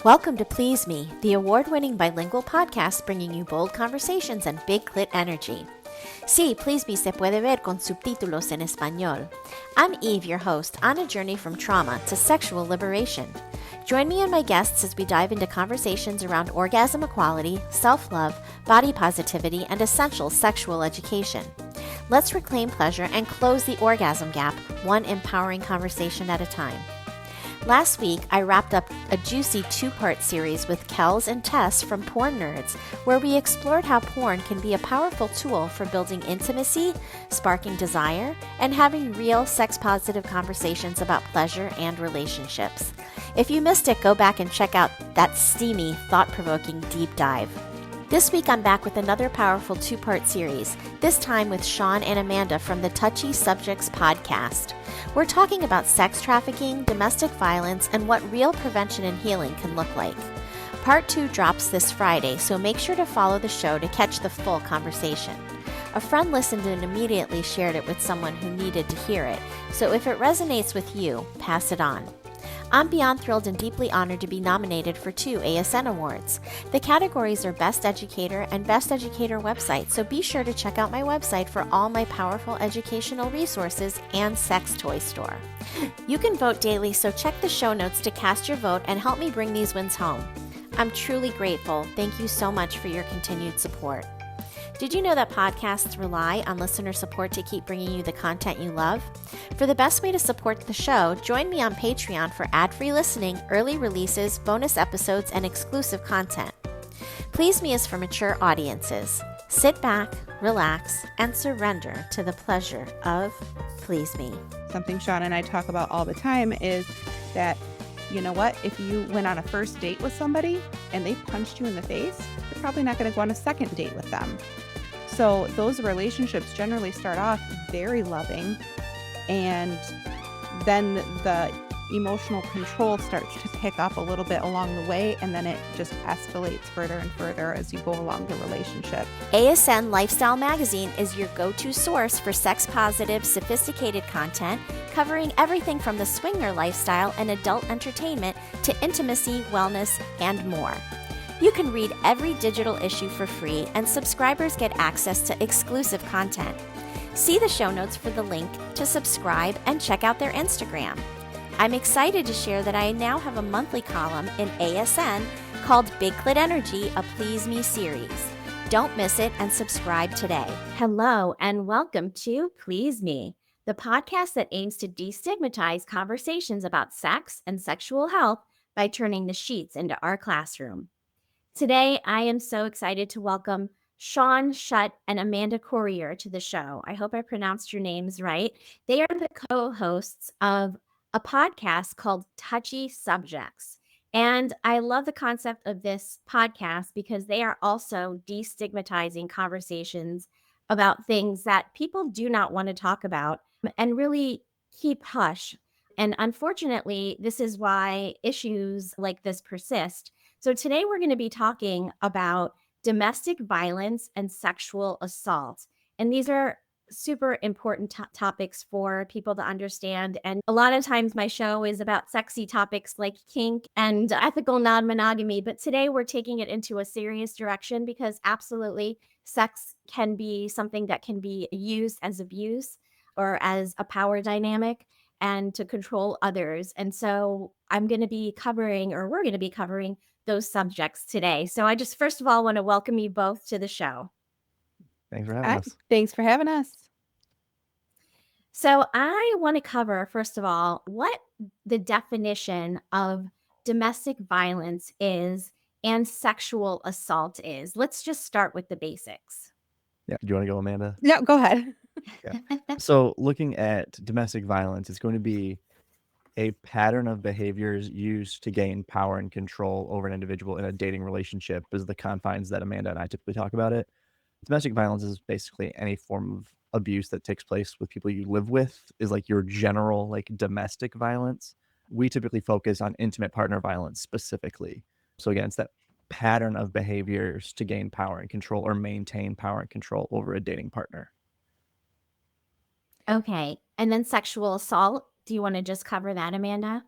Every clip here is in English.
Welcome to Please Me, the award-winning bilingual podcast bringing you bold conversations and big clit energy. Sí, Please Me se puede ver con subtítulos en español. I'm Eve, your host, on a journey from trauma to sexual liberation. Join me and my guests as we dive into conversations around orgasm equality, self-love, body positivity, and essential sexual education. Let's reclaim pleasure and close the orgasm gap, one empowering conversation at a time. Last week, I wrapped up a juicy two-part series with Kels and Tess from Porn Nerds, where we explored how porn can be a powerful tool for building intimacy, sparking desire, and having real sex-positive conversations about pleasure and relationships. If you missed it, go back and check out that steamy, thought-provoking deep dive. This week, I'm back with another powerful two-part series, this time with Shawn and Amanda from the Touchy Subjects podcast. We're talking about sex trafficking, domestic violence, and what real prevention and healing can look like. Part 2 drops this Friday, so make sure to follow the show to catch the full conversation. A friend listened and immediately shared it with someone who needed to hear it, so if it resonates with you, pass it on. I'm beyond thrilled and deeply honored to be nominated for 2 ASN awards. The categories are Best Educator and Best Educator Website, so be sure to check out my website for all my powerful educational resources and sex toy store. You can vote daily, so check the show notes to cast your vote and help me bring these wins home. I'm truly grateful. Thank you so much for your continued support. Did you know that podcasts rely on listener support to keep bringing you the content you love? For the best way to support the show, join me on Patreon for ad-free listening, early releases, bonus episodes, and exclusive content. Please Me is for mature audiences. Sit back, relax, and surrender to the pleasure of Please Me. Something Shawn and I talk about all the time is that, you know what, if you went on a first date with somebody and they punched you in the face, you're probably not going to go on a second date with them. So those relationships generally start off very loving, and then the emotional control starts to pick up a little bit along the way, and then it just escalates further and further as you go along the relationship. ASN Lifestyle Magazine is your go-to source for sex-positive, sophisticated content covering everything from the swinger lifestyle and adult entertainment to intimacy, wellness, and more. You can read every digital issue for free, and subscribers get access to exclusive content. See the show notes for the link to subscribe and check out their Instagram. I'm excited to share that I now have a monthly column in ASN called Big Clit Energy, a Please Me series. Don't miss it and subscribe today. Hello and welcome to Please Me, the podcast that aims to destigmatize conversations about sex and sexual health by turning the sheets into our classroom. Today, I am so excited to welcome Shawn, Schutt, and Amanda Courier to the show. I hope I pronounced your names right. They are the co-hosts of a podcast called Touchy Subjects. And I love the concept of this podcast because they are also destigmatizing conversations about things that people do not want to talk about and really keep hush. And unfortunately, this is why issues like this persist. So today we're going to be talking about domestic violence and sexual assault. And these are super important topics for people to understand. And a lot of times my show is about sexy topics like kink and ethical non-monogamy. But today we're taking it into a serious direction because absolutely sex can be something that can be used as abuse or as a power dynamic and to control others. And so we're going to be covering those subjects today. So I just first of all want to welcome you both to the show. Thanks for having us. Thanks for having us. So I want to cover, first of all, what the definition of domestic violence is and sexual assault is. Let's just start with the basics. Yeah. Do you want to go, Amanda? No, go ahead. Yeah. So looking at domestic violence, it's going to be a pattern of behaviors used to gain power and control over an individual in a dating relationship is the confines that Amanda and I typically talk about it. Domestic violence is basically any form of abuse that takes place with people you live with, is like your general like domestic violence. We typically focus on intimate partner violence specifically. So again, it's that pattern of behaviors to gain power and control or maintain power and control over a dating partner. Okay. And then sexual assault. Do you want to just cover that, Amanda?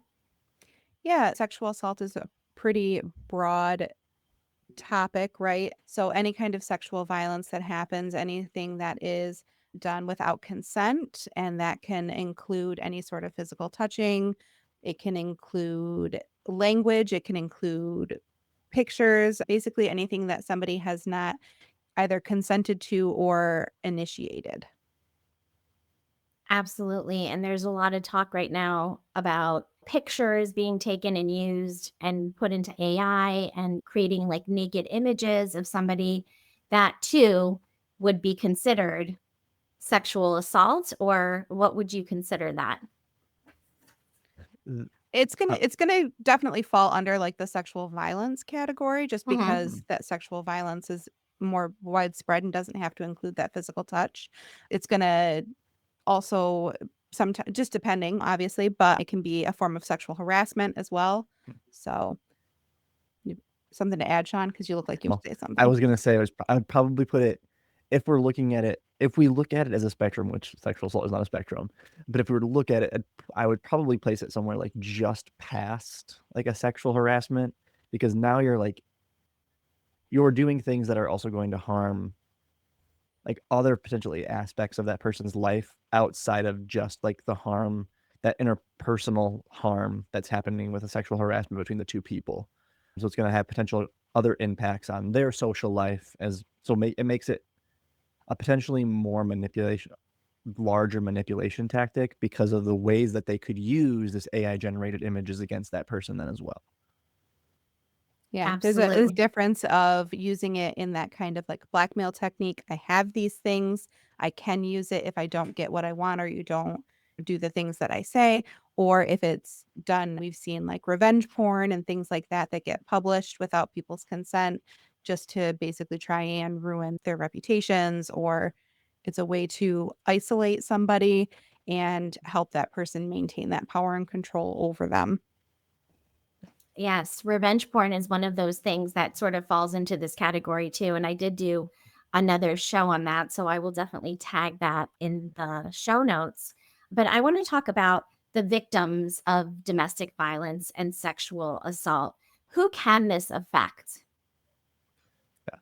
Yeah, sexual assault is a pretty broad topic, right? So any kind of sexual violence that happens, anything that is done without consent, and that can include any sort of physical touching, it can include language, it can include pictures, basically anything that somebody has not either consented to or initiated. Absolutely. And there's a lot of talk right now about pictures being taken and used and put into AI and creating like naked images of somebody that too would be considered sexual assault, or what would you consider that? Uh, It's gonna uh, it's gonna definitely fall under, like, the sexual violence category just Mhm. because that sexual violence is more widespread and doesn't have to include that physical touch. It's gonna also sometimes just depending, obviously, but it can be a form of sexual harassment as well. So, you something to add, Sean, because you look like you Well, say I something. was gonna say I would probably put it if we look at it as a spectrum, which sexual assault is not a spectrum, but if we were to look at it, I would probably place it somewhere like just past like a sexual harassment because now you're doing things that are also going to harm like other potentially aspects of that person's life outside of just like the harm, that interpersonal harm that's happening with a sexual harassment between the two people. So it's going to have potential other impacts on their social life it makes it a potentially more manipulation, larger manipulation tactic because of the ways that they could use this AI generated images against that person then as well. Yeah, there's a Absolutely. difference of using it in that kind of, like, blackmail technique. I have these things, I can use it if I don't get what I want or you don't do the things that I say, or if it's done we've seen, like, revenge porn and things like that that get published without people's consent just to basically try and ruin their reputations, or it's a way to isolate somebody and help that person maintain that power and control over them. Yes, revenge porn is one of those things that sort of falls into this category too. And I did do another show on that. So I will definitely tag that in the show notes. But I want to talk about the victims of domestic violence and sexual assault. Who can this affect? Yeah.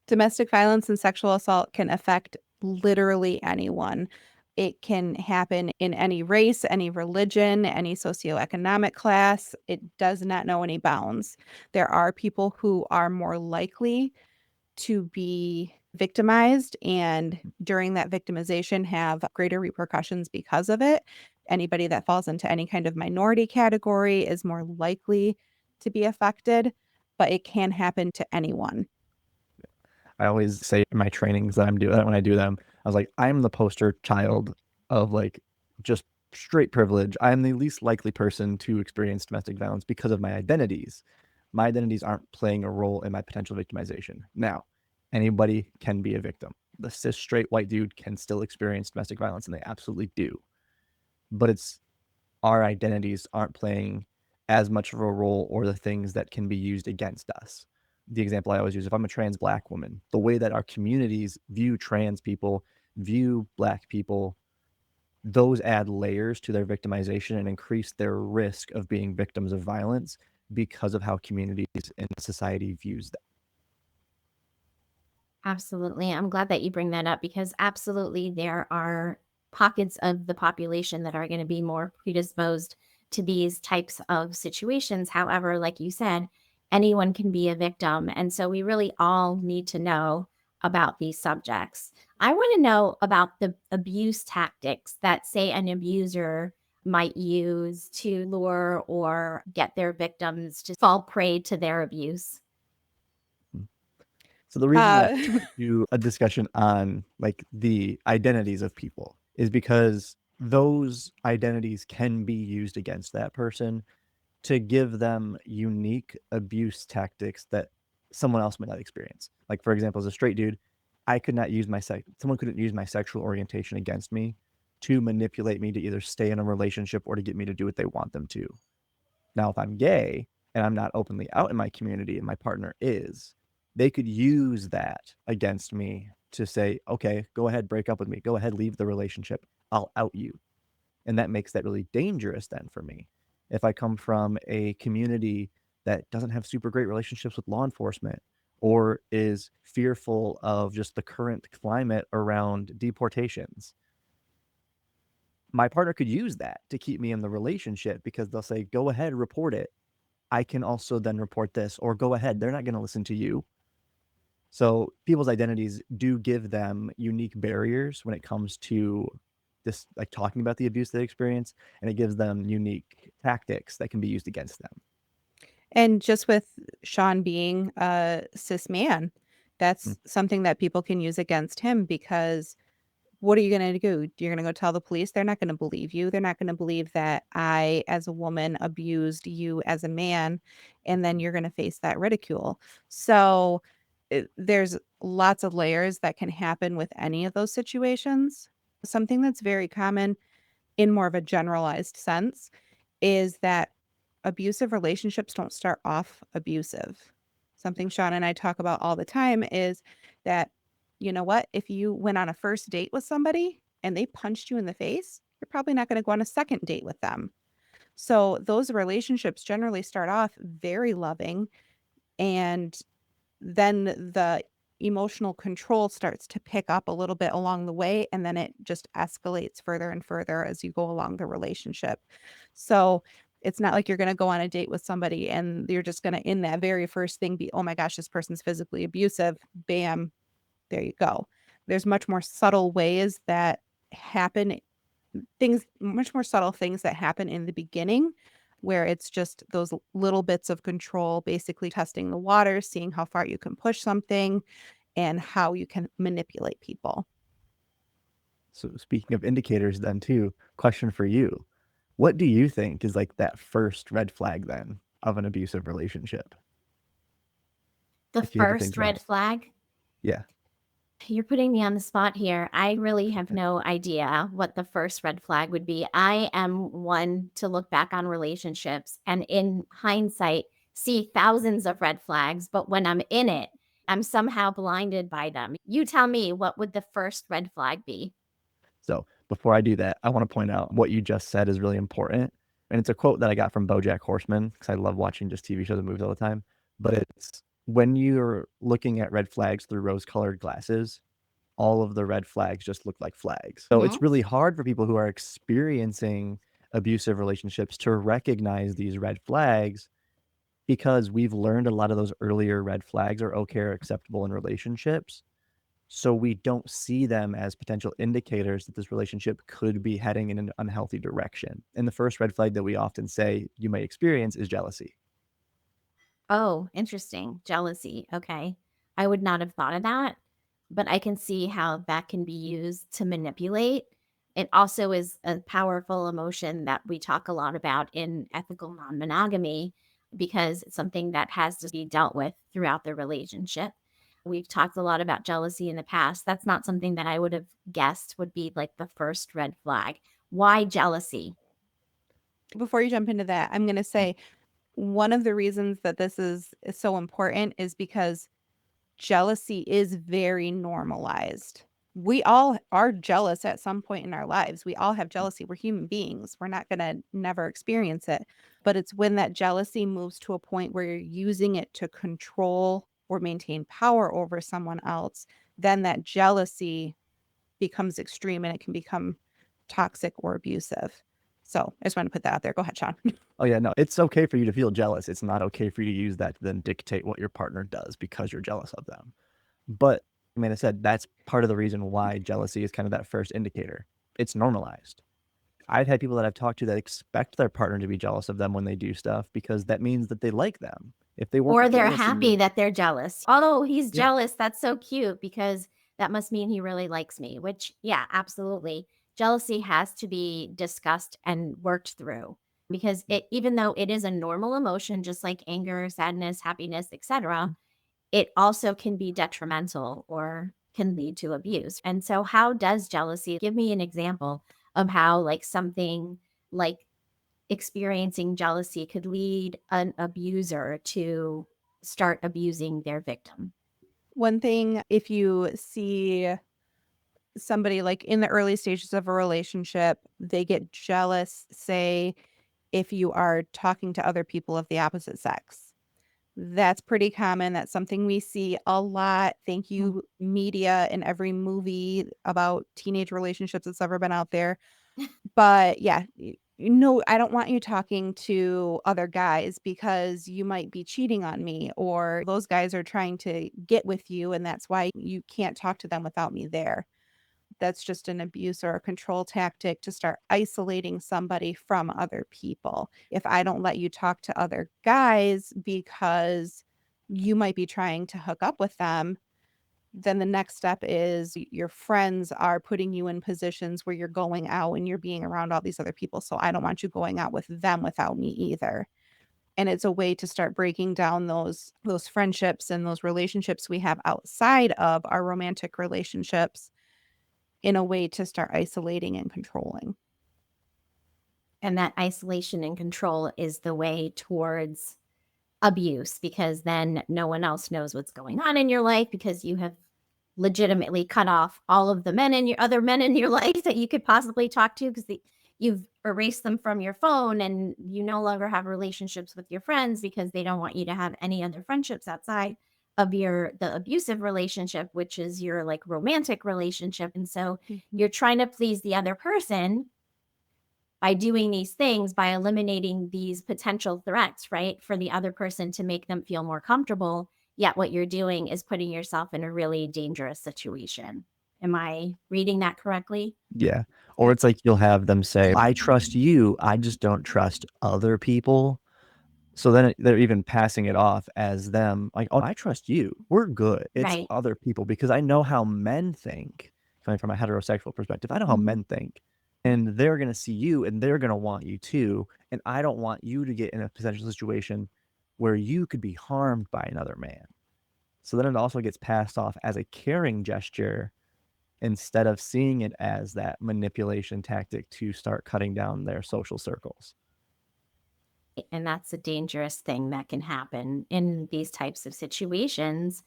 Domestic violence and sexual assault can affect literally anyone. It can happen in any race, any religion, any socioeconomic class. It does not know any bounds. There are people who are more likely to be victimized and during that victimization have greater repercussions because of it. Anybody that falls into any kind of minority category is more likely to be affected, but it can happen to anyone. I always say in my trainings that I'm doing when I do them, I was like, I'm the poster child of like just straight privilege. I'm the least likely person to experience domestic violence because of my identities. My identities aren't playing a role in my potential victimization. Now, anybody can be a victim. The cis straight white dude can still experience domestic violence, and they absolutely do. But it's our identities aren't playing as much of a role or the things that can be used against us. The example I always use, if I'm a trans black woman, the way that our communities view trans people, view black people, those add layers to their victimization and increase their risk of being victims of violence because of how communities and society views them. Absolutely. I'm glad that you bring that up because absolutely there are pockets of the population that are going to be more predisposed to these types of situations. However, like you said, anyone can be a victim. And so we really all need to know about these subjects. I want to know about the abuse tactics that, say, an abuser might use to lure or get their victims to fall prey to their abuse. So the reason that Uh, I do a discussion on like the identities of people is because those identities can be used against that person to give them unique abuse tactics that someone else might not experience. Like for example, as a straight dude, I could not use someone couldn't use my sexual orientation against me to manipulate me to either stay in a relationship or to get me to do what they want them to. Now, if I'm gay and I'm not openly out in my community and my partner is, they could use that against me to say, okay, go ahead, break up with me. Go ahead, leave the relationship. I'll out you. And that makes that really dangerous then for me. If I come from a community that doesn't have super great relationships with law enforcement or is fearful of just the current climate around deportations. My partner could use that to keep me in the relationship because they'll say, go ahead, report it. I can also then report this, or go ahead, they're not going to listen to you. So people's identities do give them unique barriers when it comes to this, like talking about the abuse they experience, and it gives them unique tactics that can be used against them. And just with Shawn being a cis man, Mm. that's something that people can use against him because what are you going to do? You're going to go tell the police? They're not going to believe you. They're not going to believe that I, as a woman, abused you as a man. And then you're going to face that ridicule. So there's lots of layers that can happen with any of those situations. Something that's very common in more of a generalized sense is that abusive relationships don't start off abusive. Something Shawn and I talk about all the time is that, you know what, if you went on a first date with somebody and they punched you in the face, you're probably not going to go on a second date with them. So those relationships generally start off very loving, and then the emotional control starts to pick up a little bit along the way, and then it just escalates further and further as you go along the relationship. So it's not like you're going to go on a date with somebody and you're just going to, in that very first thing, be, oh my gosh, this person's physically abusive. Bam, there you go. There's much more subtle ways that happen, things, much more subtle things that happen in the beginning, where it's just those little bits of control, basically testing the water, seeing how far you can push something and how you can manipulate people. So speaking of indicators then too, question for you. What do you think is like that first red flag then of an abusive relationship? The If you had to think first about red it. flag? Yeah. You're putting me on the spot here. I really have no idea what the first red flag would be. I am one to look back on relationships and in hindsight see thousands of red flags, but when I'm in it, I'm somehow blinded by them. You tell me, what would the first red flag be? So before I do that, I want to point out what you just said is really important. And it's a quote that I got from BoJack Horseman because I love watching just TV shows and movies all the time. But it's when you're looking at red flags through rose colored glasses, all of the red flags just look like flags. So Mhm. it's really hard for people who are experiencing abusive relationships to recognize these red flags because we've learned a lot of those earlier red flags are okay or acceptable in relationships. So we don't see them as potential indicators that this relationship could be heading in an unhealthy direction. And the first red flag that we often say you may experience is jealousy. Oh, interesting. Jealousy. Okay. I would not have thought of that, but I can see how that can be used to manipulate. It also is a powerful emotion that we talk a lot about in ethical non monogamy because it's something that has to be dealt with throughout the relationship. We've talked a lot about jealousy in the past. That's not something that I would have guessed would be like the first red flag. Why jealousy? Before you jump into that, I'm going to say one of the reasons that this is so important is because jealousy is very normalized. We all are jealous at some point in our lives. We all have jealousy. We're human beings. We're not going to never experience it. But it's when that jealousy moves to a point where you're using it to control or maintain power over someone else, then that jealousy becomes extreme and it can become toxic or abusive. So I just want to put that out there. Go ahead, Shawn. Oh, yeah, no, it's okay for you to feel jealous. It's not okay for you to use that to then dictate what your partner does because you're jealous of them. But I mean, I said that's part of the reason why jealousy is kind of that first indicator. It's normalized. I've had people that I've talked to that expect their partner to be jealous of them when they do stuff because that means that they like them. If they weren't Or they're jealous and happy you, that they're jealous. "Oh, he's yeah, jealous. That's so cute because that must mean he really likes me," which, yeah, absolutely. Jealousy has to be discussed and worked through because it, even though it is a normal emotion, just like anger, sadness, happiness, etc., it also can be detrimental or can lead to abuse. And so how does jealousy, give me an example of how like something like experiencing jealousy could lead an abuser to start abusing their victim. One thing, if you see somebody like in the early stages of a relationship, they get jealous, say, if you are talking to other people of the opposite sex. That's pretty common. That's something we see a lot. Thank you, media, in every movie about teenage relationships that's ever been out there. But yeah, no, I don't want you talking to other guys because you might be cheating on me, or those guys are trying to get with you, and that's why you can't talk to them without me there. That's just an abuse or a control tactic to start isolating somebody from other people. If I don't let you talk to other guys because you might be trying to hook up with them, then the next step is your friends are putting you in positions where you're going out and you're being around all these other people. So I don't want you going out with them without me either. And it's a way to start breaking down those friendships and those relationships we have outside of our romantic relationships in a way to start isolating and controlling. And that isolation and control is the way towards abuse, because then no one else knows what's going on in your life, because you have legitimately cut off all of the other men in your life that you could possibly talk to, because you've erased them from your phone, and you no longer have relationships with your friends because they don't want you to have any other friendships outside of the abusive relationship, which is your like romantic relationship. And so you're trying to please the other person by doing these things, by eliminating these potential threats, right, for the other person to make them feel more comfortable. Yet what you're doing is putting yourself in a really dangerous situation. Am I reading that correctly? Yeah. Or it's like you'll have them say, I trust you, I just don't trust other people. So then they're even passing it off as them, like, oh, I trust you. We're good. It's Right. other people because I know how men think, coming from a heterosexual perspective. I know how men think. And they're going to see you and they're going to want you too. And I don't want you to get in a potential situation where you could be harmed by another man. So then it also gets passed off as a caring gesture instead of seeing it as that manipulation tactic to start cutting down their social circles. And that's a dangerous thing that can happen in these types of situations.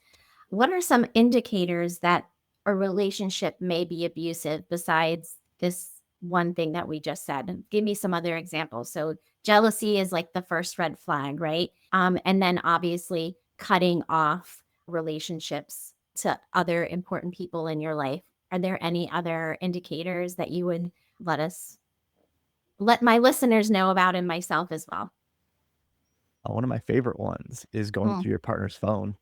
What are some indicators that a relationship may be abusive besides this one thing that we just said? Give me some other examples. So jealousy is like the first red flag, right? And then obviously cutting off relationships to other important people in your life. Are there any other indicators that you would let my listeners know about, and myself as well? One of my favorite ones is going Mm. through your partner's phone.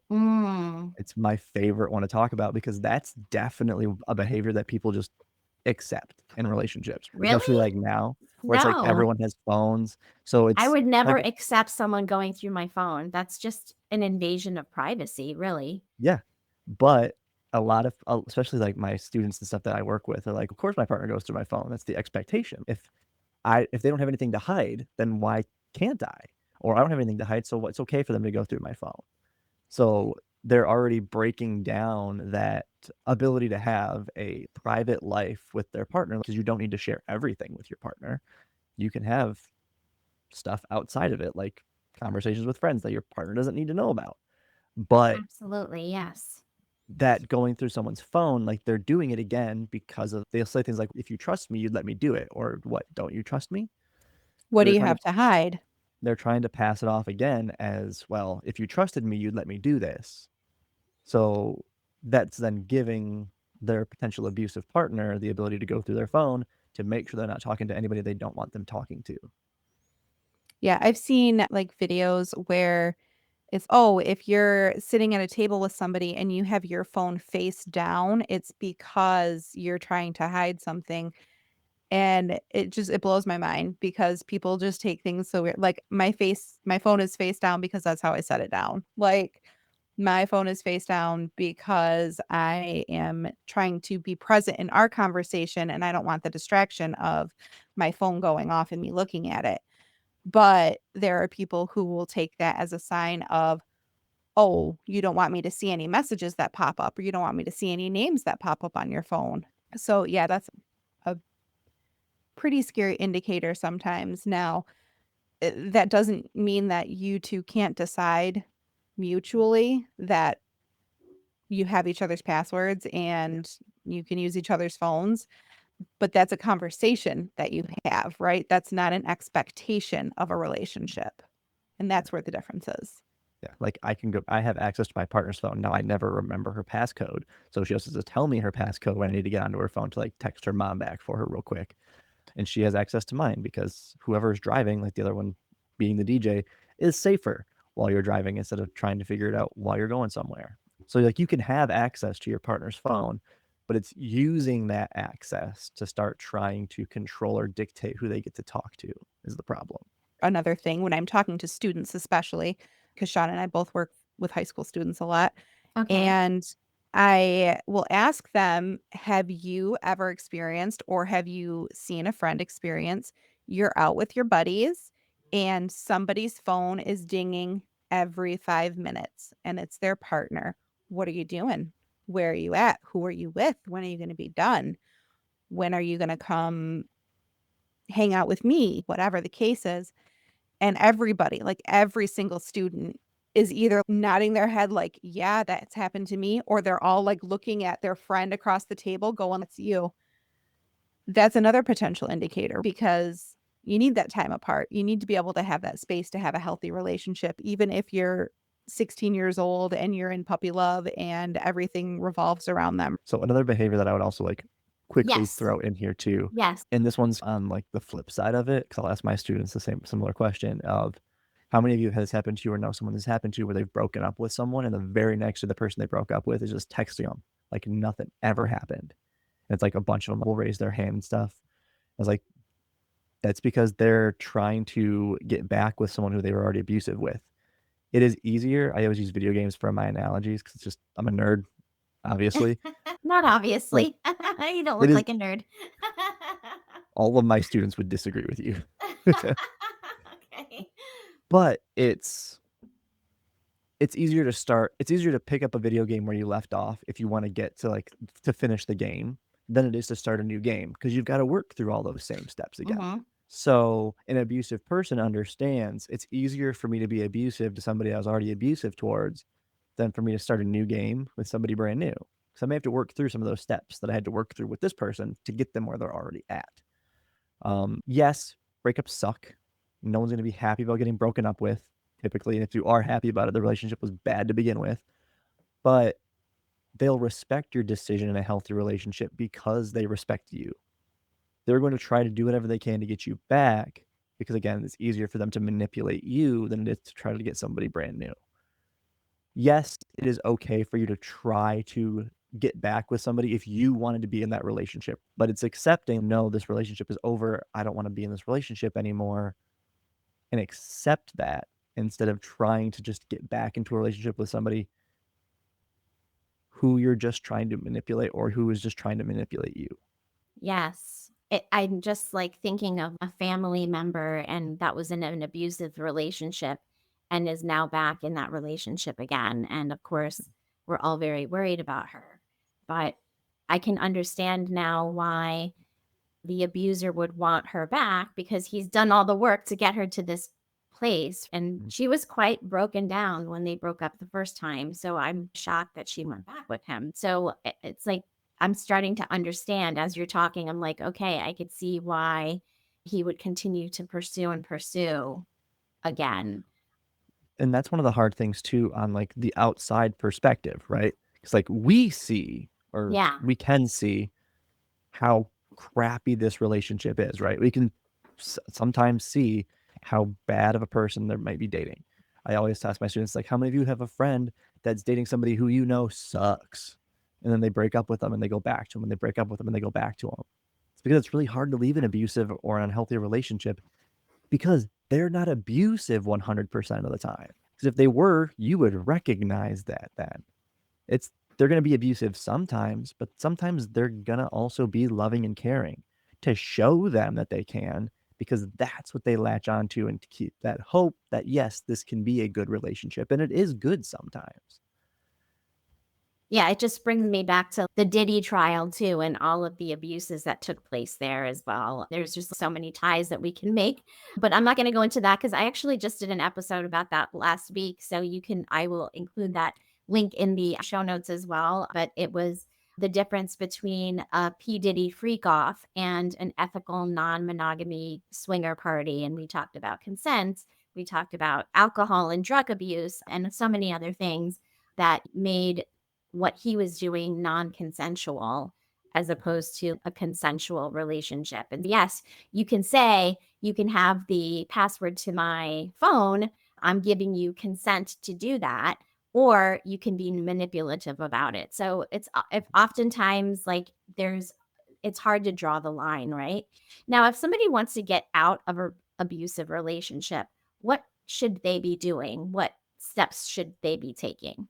Mm. It's my favorite one to talk about because that's definitely a behavior that people just accept in relationships, especially Really? like now where it's like No. everyone has phones. So I it's would never like, accept someone going through my phone. That's just an invasion of privacy, really. yeah. But a lot of, especially like my students and stuff that I work with are like, of course my partner goes through my phone. That's the expectation. If they don't have anything to hide, then why can't I? Or I don't have anything to hide, so it's okay for them to go through my phone. So they're already breaking down that ability to have a private life with their partner because you don't need to share everything with your partner. You can have stuff outside of it, like conversations with friends that your partner doesn't need to know about. But Absolutely, yes. that going through someone's phone, like they're doing it again because of they'll say things like, if you trust me, you'd let me do it. Or what, don't you trust me? What So do you have to hide? they're trying to pass it off again as, well, if you trusted me, you'd let me do this. So that's then giving their potential abusive partner the ability to go through their phone to make sure they're not talking to anybody they don't want them talking to. Yeah, I've seen like videos where it's, oh, if you're sitting at a table with somebody and you have your phone face down, it's because you're trying to hide something. And it blows my mind because people just take things so weird. Like my phone is face down because that's how I set it down. Like my phone is face down because I am trying to be present in our conversation and I don't want the distraction of my phone going off and me looking at it. But there are people who will take that as a sign of, oh, you don't want me to see any messages that pop up, or you don't want me to see any names that pop up on your phone. So yeah, that's a pretty scary indicator sometimes. Now, that doesn't mean that you two can't decide mutually that you have each other's passwords and you can use each other's phones, but that's a conversation that you have, right? That's not an expectation of a relationship. And that's where the difference is. Like I have access to my partner's phone. Now I never remember her passcode. So she also has to tell me her passcode when I need to get onto her phone to like text her mom back for her real quick. And she has access to mine because whoever is driving, like the other one being the DJ, is safer while you're driving instead of trying to figure it out while you're going somewhere. So like you can have access to your partner's phone, but it's using that access to start trying to control or dictate who they get to talk to is the problem. Another thing when I'm talking to students, especially because Shawn and I both work with high school students a lot. Okay. And I will ask them, have you ever experienced or have you seen a friend experience? You're out with your buddies and somebody's phone is dinging every 5 minutes and it's their partner. What are you doing? Where are you at? Who are you with? When are you going to be done? When are you going to come hang out with me? Whatever the case is. And everybody, like every single student is either nodding their head like, "Yeah, that's happened to me," or they're all like looking at their friend across the table going, "It's you." That's another potential indicator because you need that time apart. You need to be able to have that space to have a healthy relationship, even if you're 16 years old and you're in puppy love and everything revolves around them. So another behavior that I would also like quickly Yes. throw in here too, Yes. and this one's on like the flip side of it, because I'll ask my students the same similar question of how many of you has happened to you or know someone has happened to you where they've broken up with someone and the very next to the person they broke up with is just texting them like nothing ever happened. And it's like a bunch of them will raise their hand and stuff. I was like, that's because they're trying to get back with someone who they were already abusive with. It is easier. I always use video games for my analogies because it's just I'm a nerd, obviously. Not Like obviously. You don't it look is like a nerd. all of my students would disagree with you. Okay. But it's easier to start it's easier to pick up a video game where you left off if you want to get to like to finish the game than it is to start a new game because you've got to work through all those same steps again. Mhm. So an abusive person understands it's easier for me to be abusive to somebody I was already abusive towards than for me to start a new game with somebody brand new. So I may have to work through some of those steps that I had to work through with this person to get them where they're already at. Yes, breakups suck. No one's going to be happy about getting broken up with, typically. And if you are happy about it, the relationship was bad to begin with. But they'll respect your decision in a healthy relationship because they respect you. They're going to try to do whatever they can to get you back because, again, it's easier for them to manipulate you than it is to try to get somebody brand new. Yes, it is okay for you to try to get back with somebody if you wanted to be in that relationship, but it's accepting, no, this relationship is over. I don't want to be in this relationship anymore and accept that instead of trying to just get back into a relationship with somebody who you're just trying to manipulate or who is just trying to manipulate you. Yes. I'm just like thinking of a family member and that was in an abusive relationship and is now back in that relationship again. And of course, we're all very worried about her. But I can understand now why the abuser would want her back because he's done all the work to get her to this place. And Mm. she was quite broken down when they broke up the first time. So I'm shocked that she went back with him. So it's like I'm starting to understand as you're talking. I'm like, okay, I could see why he would continue to pursue and pursue again. And that's one of the hard things too on like the outside perspective, right? It's like we see or Yeah. we can see how crappy this relationship is, right? We can sometimes see how bad of a person they might be dating. I always ask my students, like, how many of you have a friend that's dating somebody who you know sucks? And then they break up with them and they go back to them and they break up with them and they go back to them. It's because it's really hard to leave an abusive or an unhealthy relationship because they're not abusive 100% of the time. Because if they were, you would recognize that then. It's they're going to be abusive sometimes, but sometimes they're going to also be loving and caring to show them that they can because that's what they latch onto and to keep that hope that yes, this can be a good relationship and it is good sometimes. Yeah, it just brings me back to the Diddy trial too and all of the abuses that took place there as well. There's just so many ties that we can make, but I'm not going to go into that because I actually just did an episode about that last week. So I will include that link in the show notes as well. But it was the difference between a P. Diddy freak off and an ethical non monogamy swinger party. And we talked about consent We talked about alcohol and drug abuse and so many other things that made what he was doing non-consensual as opposed to a consensual relationship. And yes, you can say, you can have the password to my phone. I'm giving you consent to do that. Or you can be manipulative about it. So it's if oftentimes like it's hard to draw the line, right? Now, if somebody wants to get out of an abusive relationship, what should they be doing? What steps should they be taking?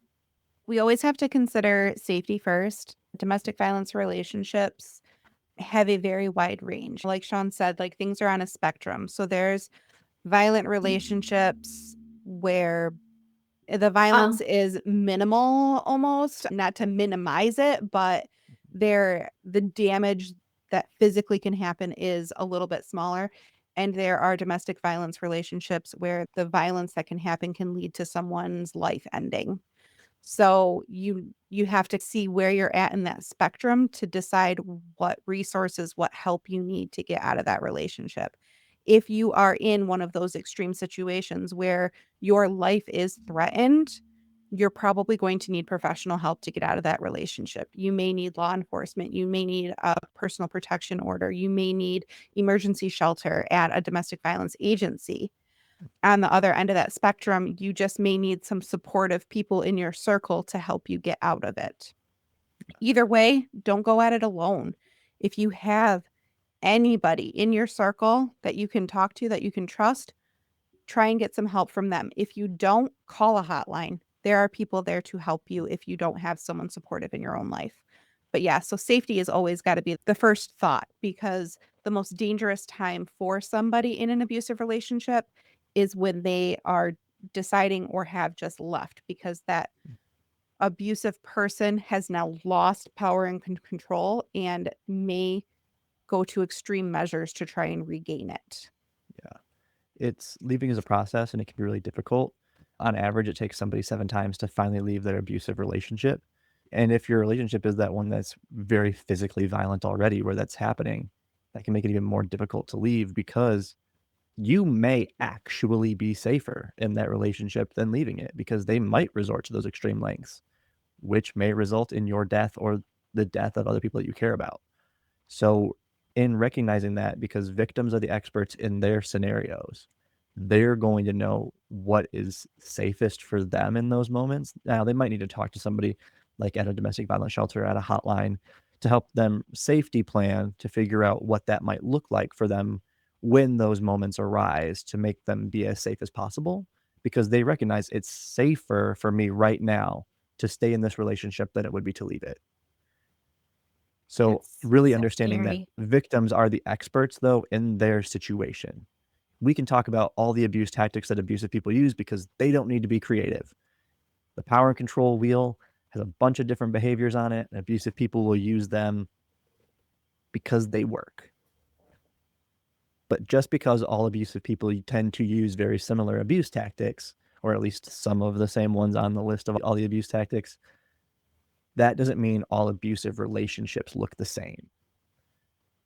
We always have to consider safety first. Domestic violence relationships have a very wide range. Like Shawn said, like things are on a spectrum. So there's violent relationships where the violence Um, is minimal almost, not to minimize it, but the damage that physically can happen is a little bit smaller. And there are domestic violence relationships where the violence that can happen can lead to someone's life ending. So you have to see where you're at in that spectrum to decide what resources, what help you need to get out of that relationship. If you are in one of those extreme situations where your life is threatened, you're probably going to need professional help to get out of that relationship. You may need law enforcement. You may need a personal protection order. You may need emergency shelter at a domestic violence agency. On the other end of that spectrum, you just may need some supportive people in your circle to help you get out of it. Either way, don't go at it alone. If you have anybody in your circle that you can talk to, that you can trust, try and get some help from them. If you don't, call a hotline. There are people there to help you if you don't have someone supportive in your own life. But yeah, so safety has always got to be the first thought, because the most dangerous time for somebody in an abusive relationship is when they are deciding or have just left, because that abusive person has now lost power and control and may go to extreme measures to try and regain it. Yeah. It's leaving is a process and it can be really difficult. On average, it takes somebody 7 times to finally leave their abusive relationship. And if your relationship is that one that's very physically violent already, where that's happening, that can make it even more difficult to leave, because you may actually be safer in that relationship than leaving it, because they might resort to those extreme lengths, which may result in your death or the death of other people that you care about. So, in recognizing that, because victims are the experts in their scenarios, they're going to know what is safest for them in those moments. Now, they might need to talk to somebody like at a domestic violence shelter, at a hotline, to help them safety plan to figure out what that might look like for them when those moments arise, to make them be as safe as possible, because they recognize it's safer for me right now to stay in this relationship than it would be to leave it. So it's really so understanding that scary. victims are the experts, though, in their situation. We can talk about all the abuse tactics that abusive people use because they don't need to be creative. The power and control wheel has a bunch of different behaviors on it, and abusive people will use them because they work. But just because all abusive people tend to use very similar abuse tactics, or at least some of the same ones on the list of all the abuse tactics, that doesn't mean all abusive relationships look the same.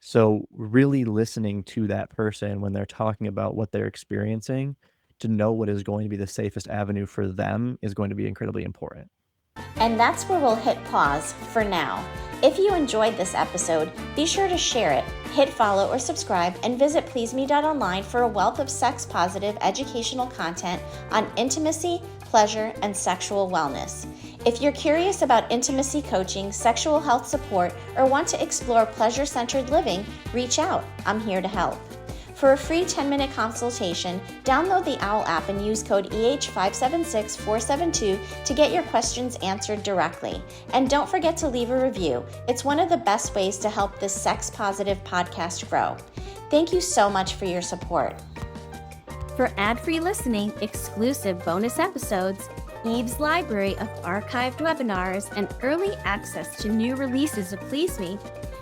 So really listening to that person when they're talking about what they're experiencing, to know what is going to be the safest avenue for them, is going to be incredibly important. And that's where we'll hit pause for now. If you enjoyed this episode, be sure to share it, hit follow or subscribe, and visit pleaseme.online for a wealth of sex-positive educational content on intimacy, pleasure, and sexual wellness. If you're curious about intimacy coaching, sexual health support, or want to explore pleasure-centered living, reach out. I'm here to help. For a free 10-minute consultation, download the OWL app and use code EH576472 to get your questions answered directly. And don't forget to leave a review. It's one of the best ways to help this sex-positive podcast grow. Thank you so much for your support. For ad-free listening, exclusive bonus episodes, Eve's library of archived webinars, and early access to new releases of Please Me,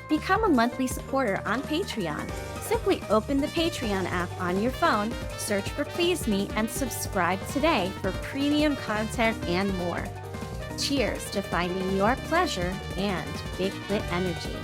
become a monthly supporter on Patreon. Simply open the Patreon app on your phone, search for Please Me, and subscribe today for premium content and more. Cheers to finding your pleasure and big clit energy.